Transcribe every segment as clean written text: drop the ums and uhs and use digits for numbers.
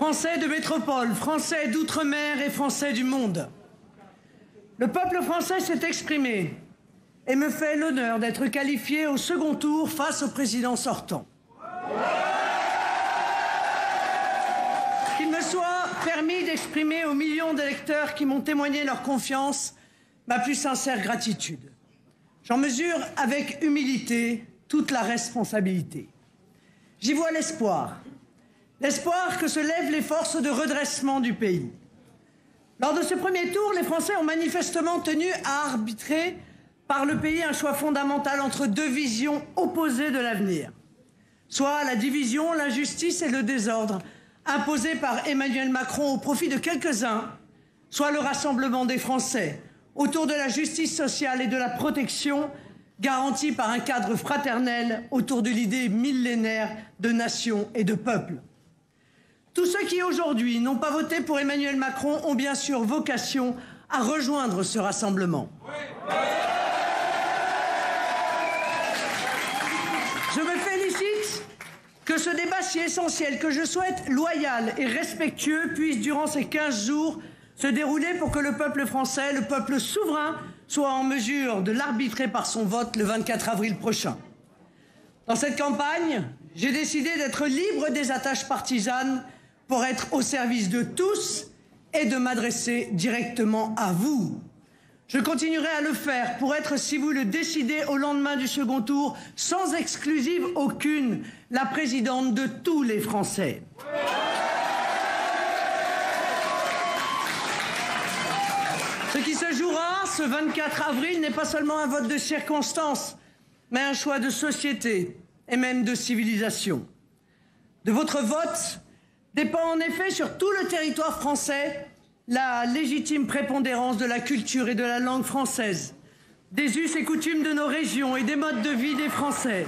Français de métropole, Français d'outre-mer et Français du monde. Le peuple français s'est exprimé et me fait l'honneur d'être qualifié au second tour face au président sortant. Qu'il me soit permis d'exprimer aux millions d'électeurs qui m'ont témoigné leur confiance ma plus sincère gratitude. J'en mesure avec humilité toute la responsabilité. J'y vois l'espoir. L'espoir que se lèvent les forces de redressement du pays. Lors de ce premier tour, les Français ont manifestement tenu à arbitrer par le pays un choix fondamental entre deux visions opposées de l'avenir. Soit la division, l'injustice et le désordre imposés par Emmanuel Macron au profit de quelques-uns, soit le rassemblement des Français autour de la justice sociale et de la protection garantie par un cadre fraternel autour de l'idée millénaire de nation et de peuple. Tous ceux qui aujourd'hui n'ont pas voté pour Emmanuel Macron ont bien sûr vocation à rejoindre ce rassemblement. Je me félicite que ce débat si essentiel, que je souhaite loyal et respectueux, puisse durant ces 15 jours se dérouler pour que le peuple français, le peuple souverain, soit en mesure de l'arbitrer par son vote le 24 avril prochain. Dans cette campagne, j'ai décidé d'être libre des attaches partisanes pour être au service de tous et de m'adresser directement à vous. Je continuerai à le faire pour être, si vous le décidez, au lendemain du second tour, sans exclusive aucune, la présidente de tous les Français. Ce qui se jouera ce 24 avril n'est pas seulement un vote de circonstance, mais un choix de société et même de civilisation. De votre vote dépend en effet sur tout le territoire français la légitime prépondérance de la culture et de la langue française, des us et coutumes de nos régions et des modes de vie des Français,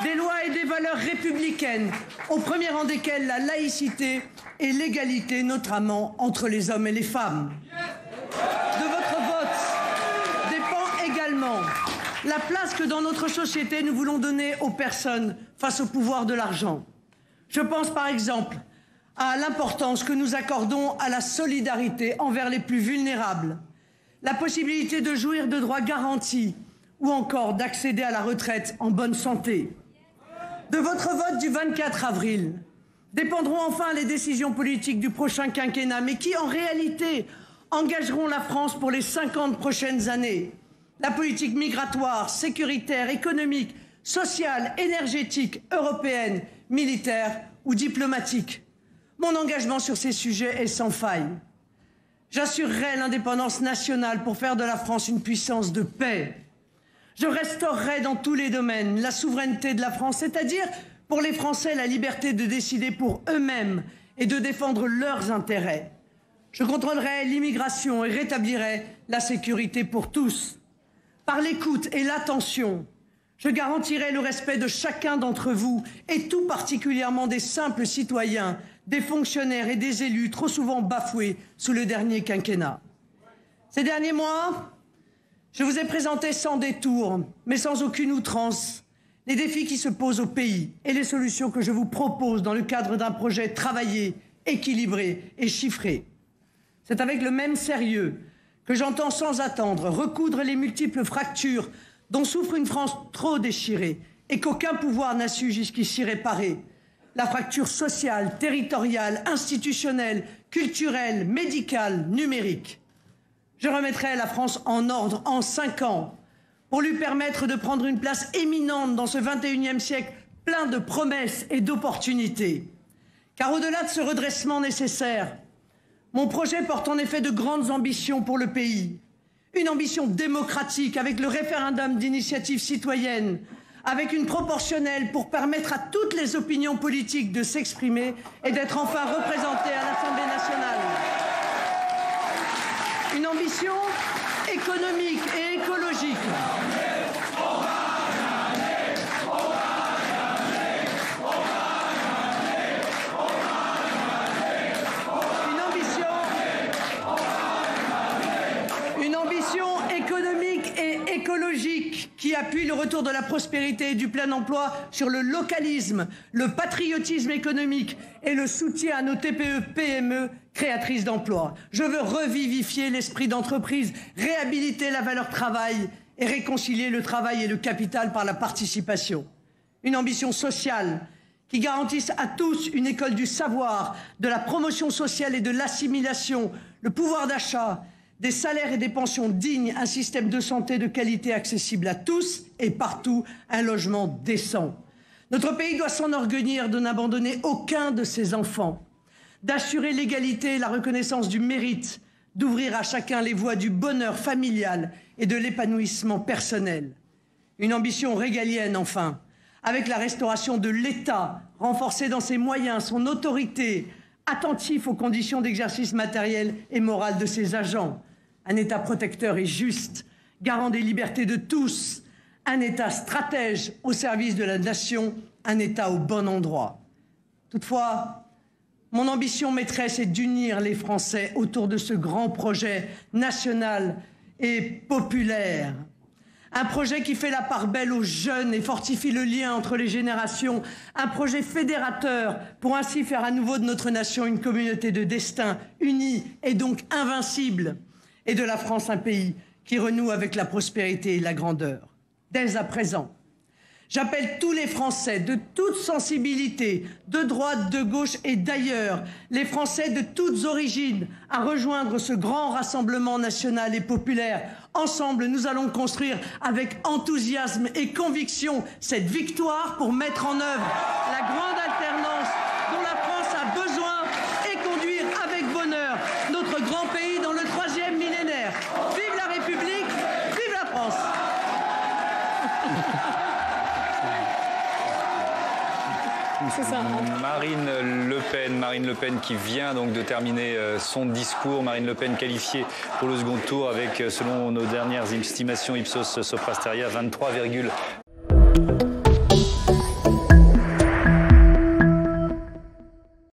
des lois et des valeurs républicaines, au premier rang desquelles la laïcité et l'égalité, notamment entre les hommes et les femmes. De votre vote dépend également la place que dans notre société nous voulons donner aux personnes face au pouvoir de l'argent. Je pense par exemple à l'importance que nous accordons à la solidarité envers les plus vulnérables, la possibilité de jouir de droits garantis ou encore d'accéder à la retraite en bonne santé. De votre vote du 24 avril dépendront enfin les décisions politiques du prochain quinquennat, mais qui en réalité engageront la France pour les 50 prochaines années. La politique migratoire, sécuritaire, économique, sociale, énergétique, européenne, militaire ou diplomatique. Mon engagement sur ces sujets est sans faille. J'assurerai l'indépendance nationale pour faire de la France une puissance de paix. Je restaurerai dans tous les domaines la souveraineté de la France, c'est-à-dire pour les Français la liberté de décider pour eux-mêmes et de défendre leurs intérêts. Je contrôlerai l'immigration et rétablirai la sécurité pour tous. Par l'écoute et l'attention, je garantirai le respect de chacun d'entre vous et tout particulièrement des simples citoyens, des fonctionnaires et des élus trop souvent bafoués sous le dernier quinquennat. Ces derniers mois, je vous ai présenté sans détour, mais sans aucune outrance, les défis qui se posent au pays et les solutions que je vous propose dans le cadre d'un projet travaillé, équilibré et chiffré. C'est avec le même sérieux que j'entends sans attendre recoudre les multiples fractures dont souffre une France trop déchirée et qu'aucun pouvoir n'a su jusqu'ici réparer. La fracture sociale, territoriale, institutionnelle, culturelle, médicale, numérique. Je remettrai la France en ordre en 5 ans pour lui permettre de prendre une place éminente dans ce 21e siècle plein de promesses et d'opportunités. Car au-delà de ce redressement nécessaire, mon projet porte en effet de grandes ambitions pour le pays. Une ambition démocratique avec le référendum d'initiative citoyenne, avec une proportionnelle pour permettre à toutes les opinions politiques de s'exprimer et d'être enfin représentées à l'Assemblée nationale. Une ambition économique et écologique. Une ambition économique et écologique qui qui appuie le retour de la prospérité et du plein emploi sur le localisme, le patriotisme économique et le soutien à nos TPE-PME créatrices d'emplois. Je veux revivifier l'esprit d'entreprise, réhabiliter la valeur travail et réconcilier le travail et le capital par la participation. Une ambition sociale qui garantisse à tous une école du savoir, de la promotion sociale et de l'assimilation, le pouvoir d'achat, des salaires et des pensions dignes, un système de santé de qualité accessible à tous et partout, un logement décent. Notre pays doit s'enorgueillir de n'abandonner aucun de ses enfants, d'assurer l'égalité et la reconnaissance du mérite, d'ouvrir à chacun les voies du bonheur familial et de l'épanouissement personnel. Une ambition régalienne, enfin, avec la restauration de l'État, renforcé dans ses moyens, son autorité, attentif aux conditions d'exercice matériel et moral de ses agents. Un État protecteur et juste, garant des libertés de tous, un État stratège au service de la nation, un État au bon endroit. Toutefois, mon ambition maîtresse est d'unir les Français autour de ce grand projet national et populaire. Un projet qui fait la part belle aux jeunes et fortifie le lien entre les générations. Un projet fédérateur pour ainsi faire à nouveau de notre nation une communauté de destin unie et donc invincible. Et de la France un pays qui renoue avec la prospérité et la grandeur. Dès à présent, j'appelle tous les Français de toute sensibilité, de droite, de gauche et d'ailleurs, les Français de toutes origines, à rejoindre ce grand rassemblement national et populaire. Ensemble, nous allons construire avec enthousiasme et conviction cette victoire pour mettre en œuvre la grande alternance dont la France a besoin et conduire avec bonheur notre grand pays dans le 3e millénaire. Vive la République, vive la France! C'est ça. Marine Le Pen qui vient donc de terminer son discours. Marine Le Pen qualifiée pour le second tour avec, selon nos dernières estimations Ipsos Soprasteria, 23,...